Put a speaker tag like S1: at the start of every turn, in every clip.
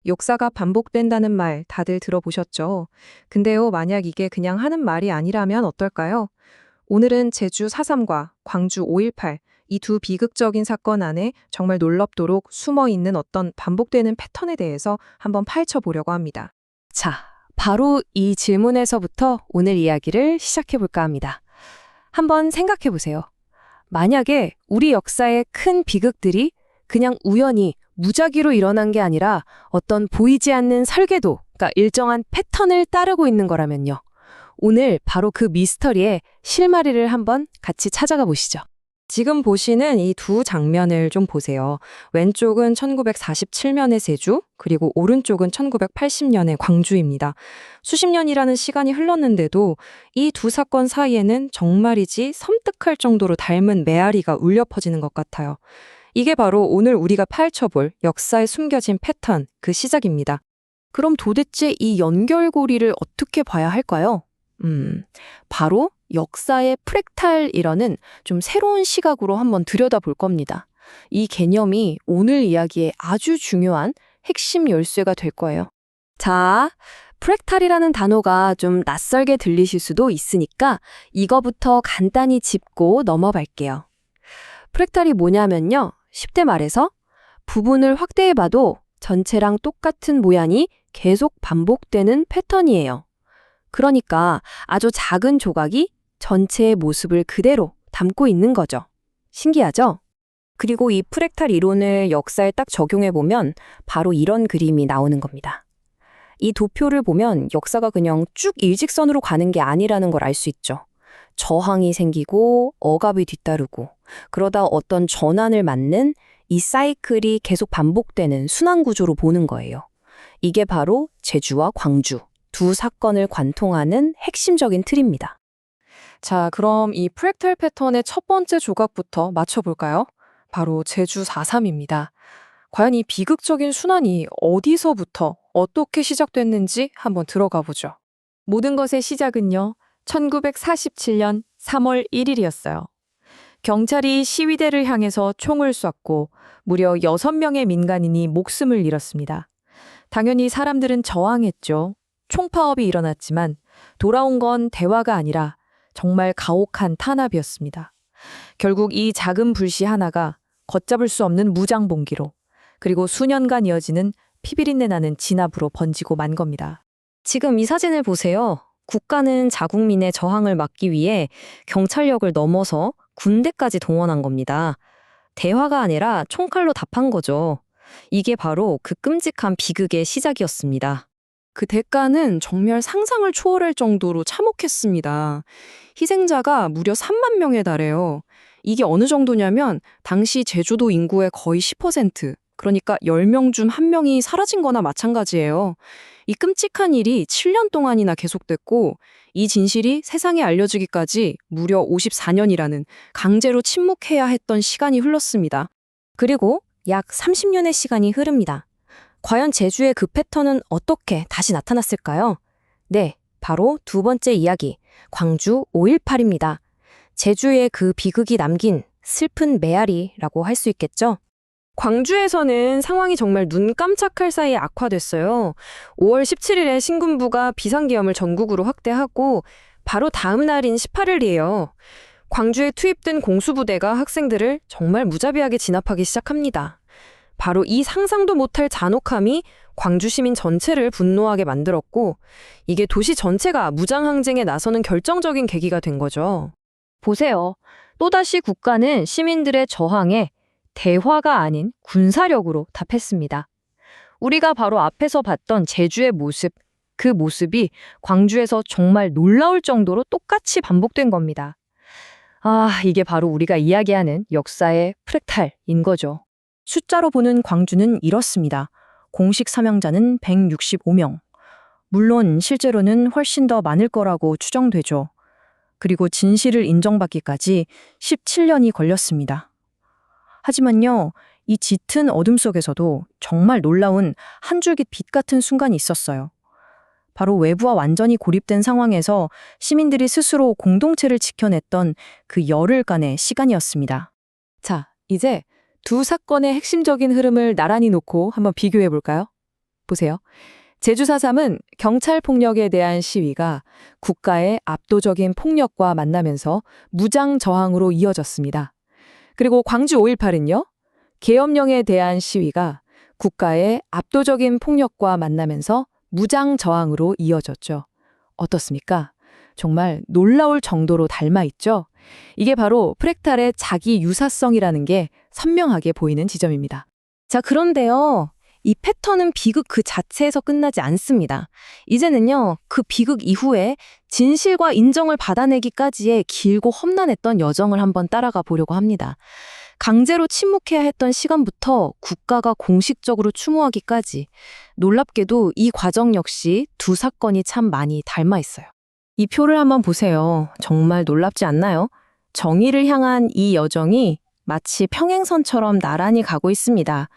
S1: 역사가 반복된다는 말 다들 들어보셨죠? 근데요, 만약 이게 그냥 하는 말이 아니라면 어떨까요? 오늘은 제주 4.3과 광주 5.18, 이 두 비극적인 사건 안에 정말 놀랍도록 숨어 있는 어떤 반복되는 패턴에 대해서 한번 파헤쳐 보려고 합니다.
S2: 자, 바로 이 질문에서부터 오늘 이야기를 시작해 볼까 합니다. 한번 생각해 보세요. 만약에 우리 역사의 큰 비극들이 그냥 우연히 무작위로 일어난 게 아니라 어떤 보이지 않는 설계도, 그러니까 일정한 패턴을 따르고 있는 거라면요. 오늘 바로 그 미스터리의 실마리를 한번 같이 찾아가 보시죠.
S1: 지금 보시는 이 두 장면을 좀 보세요. 왼쪽은 1947년의 제주, 그리고 오른쪽은 1980년의 광주입니다. 수십 년이라는 시간이 흘렀는데도 이 두 사건 사이에는 정말이지 섬뜩할 정도로 닮은 메아리가 울려 퍼지는 것 같아요. 이게 바로 오늘 우리가 파헤쳐볼 역사에 숨겨진 패턴, 그 시작입니다.
S2: 그럼 도대체 이 연결고리를 어떻게 봐야 할까요? 바로 역사의 프랙탈이라는 좀 새로운 시각으로 한번 들여다볼 겁니다. 이 개념이 오늘 이야기의 아주 중요한 핵심 열쇠가 될 거예요. 자, 프랙탈이라는 단어가 좀 낯설게 들리실 수도 있으니까 이거부터 간단히 짚고 넘어갈게요. 프랙탈이 뭐냐면요. 쉽게 말해서 부분을 확대해봐도 전체랑 똑같은 모양이 계속 반복되는 패턴이에요. 그러니까 아주 작은 조각이 전체의 모습을 그대로 담고 있는 거죠. 신기하죠? 그리고 이 프랙탈 이론을 역사에 딱 적용해보면 바로 이런 그림이 나오는 겁니다. 이 도표를 보면 역사가 그냥 쭉 일직선으로 가는 게 아니라는 걸 알 수 있죠. 저항이 생기고 억압이 뒤따르고 그러다 어떤 전환을 맞는 이 사이클이 계속 반복되는 순환 구조로 보는 거예요. 이게 바로 제주와 광주 두 사건을 관통하는 핵심적인 틀입니다.
S1: 자, 그럼 이 프랙탈 패턴의 첫 번째 조각부터 맞춰볼까요? 바로 제주 4.3입니다. 과연 이 비극적인 순환이 어디서부터 어떻게 시작됐는지 한번 들어가 보죠. 모든 것의 시작은요, 1947년 3월 1일이었어요. 경찰이 시위대를 향해서 총을 쐈고 무려 6명의 민간인이 목숨을 잃었습니다. 당연히 사람들은 저항했죠. 총파업이 일어났지만 돌아온 건 대화가 아니라 정말 가혹한 탄압이었습니다. 결국 이 작은 불씨 하나가 걷잡을 수 없는 무장봉기로, 그리고 수년간 이어지는 피비린내 나는 진압으로 번지고 만 겁니다.
S2: 지금 이 사진을 보세요. 국가는 자국민의 저항을 막기 위해 경찰력을 넘어서 군대까지 동원한 겁니다. 대화가 아니라 총칼로 답한 거죠. 이게 바로 그 끔찍한 비극의 시작이었습니다.
S3: 그 대가는 정말 상상을 초월할 정도로 참혹했습니다. 희생자가 무려 3만 명에 달해요. 이게 어느 정도냐면 당시 제주도 인구의 거의 10%, 그러니까 10명 중 1명이 사라진 거나 마찬가지예요. 이 끔찍한 일이 7년 동안이나 계속됐고 이 진실이 세상에 알려지기까지 무려 54년이라는 강제로 침묵해야 했던 시간이 흘렀습니다.
S2: 그리고 약 30년의 시간이 흐릅니다. 과연 제주의 그 패턴은 어떻게 다시 나타났을까요? 네, 바로 두 번째 이야기, 광주 5.18입니다. 제주의 그 비극이 남긴 슬픈 메아리라고 할 수 있겠죠? 광주에서는 상황이 정말 눈 깜짝할 사이에 악화됐어요. 5월 17일에 신군부가 비상계엄을 전국으로 확대하고 바로 다음 날인 18일이에요. 광주에 투입된 공수부대가 학생들을 정말 무자비하게 진압하기 시작합니다. 바로 이 상상도 못할 잔혹함이 광주 시민 전체를 분노하게 만들었고 이게 도시 전체가 무장항쟁에 나서는 결정적인 계기가 된 거죠. 보세요. 또다시 국가는 시민들의 저항에 대화가 아닌 군사력으로 답했습니다. 우리가 바로 앞에서 봤던 제주의 모습, 그 모습이 광주에서 정말 놀라울 정도로 똑같이 반복된 겁니다. 아, 이게 바로 우리가 이야기하는 역사의 프랙탈인 거죠.
S1: 숫자로 보는 광주는 이렇습니다. 공식 사망자는 165명. 물론 실제로는 훨씬 더 많을 거라고 추정되죠. 그리고 진실을 인정받기까지 17년이 걸렸습니다. 하지만요, 이 짙은 어둠 속에서도 정말 놀라운 한 줄기 빛 같은 순간이 있었어요. 바로 외부와 완전히 고립된 상황에서 시민들이 스스로 공동체를 지켜냈던 그 열흘간의 시간이었습니다.
S3: 자, 이제 두 사건의 핵심적인 흐름을 나란히 놓고 한번 비교해 볼까요?
S2: 보세요. 제주 4.3은 경찰 폭력에 대한 시위가 국가의 압도적인 폭력과 만나면서 무장 저항으로 이어졌습니다. 그리고 광주 5.18은요. 계엄령에 대한 시위가 국가의 압도적인 폭력과 만나면서 무장 저항으로 이어졌죠. 어떻습니까? 정말 놀라울 정도로 닮아 있죠? 이게 바로 프랙탈의 자기 유사성이라는 게 선명하게 보이는 지점입니다.
S3: 자, 그런데요. 이 패턴은 비극 그 자체에서 끝나지 않습니다. 이제는요, 그 비극 이후에 진실과 인정을 받아내기까지의 길고 험난했던 여정을 한번 따라가 보려고 합니다. 강제로 침묵해야 했던 시간부터 국가가 공식적으로 추모하기까지 놀랍게도 이 과정 역시 두 사건이 참 많이 닮아 있어요. 이 표를 한번 보세요. 정말 놀랍지 않나요? 정의를 향한 이 여정이 마치 평행선처럼 나란히 가고 있습니다.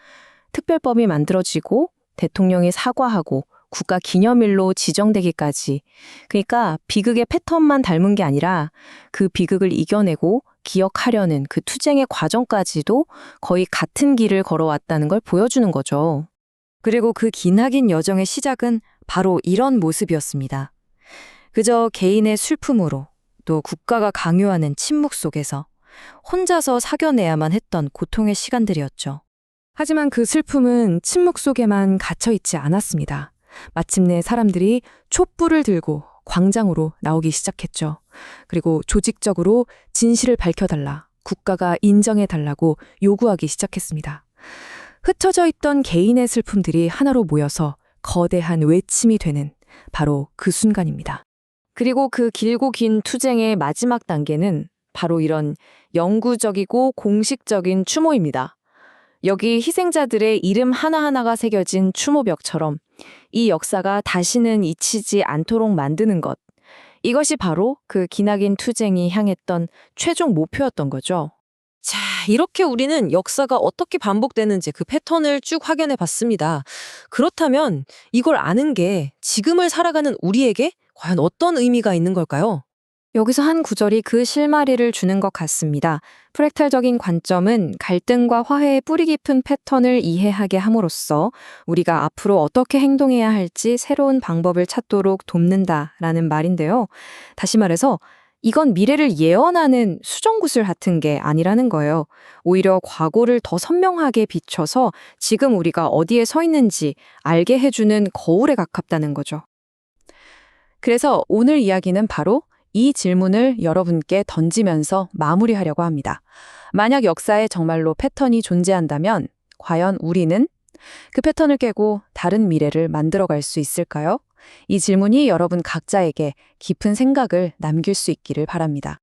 S3: 특별법이 만들어지고 대통령이 사과하고 국가 기념일로 지정되기까지. 그러니까 비극의 패턴만 닮은 게 아니라 그 비극을 이겨내고 기억하려는 그 투쟁의 과정까지도 거의 같은 길을 걸어왔다는 걸 보여주는 거죠.
S2: 그리고 그 기나긴 여정의 시작은 바로 이런 모습이었습니다. 그저 개인의 슬픔으로 또 국가가 강요하는 침묵 속에서 혼자서 사겨내야만 했던 고통의 시간들이었죠.
S3: 하지만 그 슬픔은 침묵 속에만 갇혀있지 않았습니다. 마침내 사람들이 촛불을 들고 광장으로 나오기 시작했죠. 그리고 조직적으로 진실을 밝혀달라, 국가가 인정해달라고 요구하기 시작했습니다. 흩어져 있던 개인의 슬픔들이 하나로 모여서 거대한 외침이 되는 바로 그 순간입니다.
S2: 그리고 그 길고 긴 투쟁의 마지막 단계는 바로 이런 영구적이고 공식적인 추모입니다. 여기 희생자들의 이름 하나하나가 새겨진 추모벽처럼 이 역사가 다시는 잊히지 않도록 만드는 것. 이것이 바로 그 기나긴 투쟁이 향했던 최종 목표였던 거죠.
S1: 자, 이렇게 우리는 역사가 어떻게 반복되는지 그 패턴을 쭉 확인해 봤습니다. 그렇다면 이걸 아는 게 지금을 살아가는 우리에게 과연 어떤 의미가 있는 걸까요?
S3: 여기서 한 구절이 그 실마리를 주는 것 같습니다. 프랙탈적인 관점은 갈등과 화해의 뿌리 깊은 패턴을 이해하게 함으로써 우리가 앞으로 어떻게 행동해야 할지 새로운 방법을 찾도록 돕는다라는 말인데요. 다시 말해서 이건 미래를 예언하는 수정구슬 같은 게 아니라는 거예요. 오히려 과거를 더 선명하게 비춰서 지금 우리가 어디에 서 있는지 알게 해주는 거울에 가깝다는 거죠.
S2: 그래서 오늘 이야기는 바로 이 질문을 여러분께 던지면서 마무리하려고 합니다. 만약 역사에 정말로 패턴이 존재한다면 과연 우리는 그 패턴을 깨고 다른 미래를 만들어갈 수 있을까요? 이 질문이 여러분 각자에게 깊은 생각을 남길 수 있기를 바랍니다.